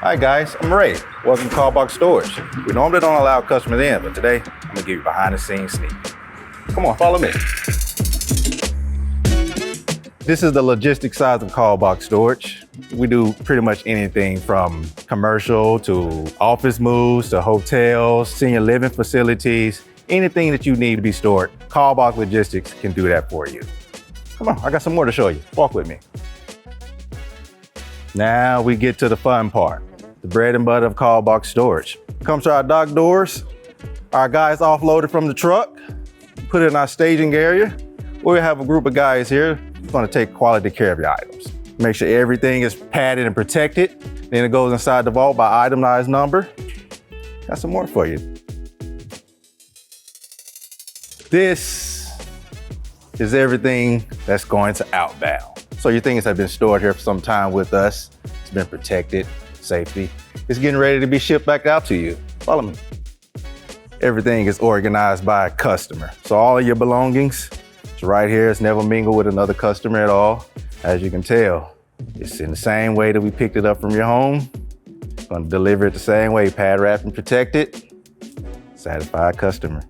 Hi guys, I'm Ray. Welcome to Callbox Storage. We normally don't allow customers in, but today I'm gonna give you behind the scenes sneak. Come on, follow me. This is the logistics side of Callbox Storage. We do pretty much anything from commercial to office moves to hotels, senior living facilities, anything that you need to be stored. Callbox Logistics can do that for you. Come on, I got some more to show you. Walk with me. Now we get to the fun part, the bread and butter of Callbox Storage. Comes to our dock doors. Our guys offload it from the truck, put it in our staging area. We have a group of guys here who's gonna take quality care of your items. Make sure everything is padded and protected. Then it goes inside the vault by itemized number. Got some more for you. This is everything that's going to outbound. So your things have been stored here for some time with us. It's been protected, safety. It's getting ready to be shipped back out to you. Follow me. Everything is organized by a customer. So all of your belongings, it's right here. It's never mingled with another customer at all. As you can tell, it's in the same way that we picked it up from your home. Gonna deliver it the same way, pad wrapped and protected. Satisfied customer.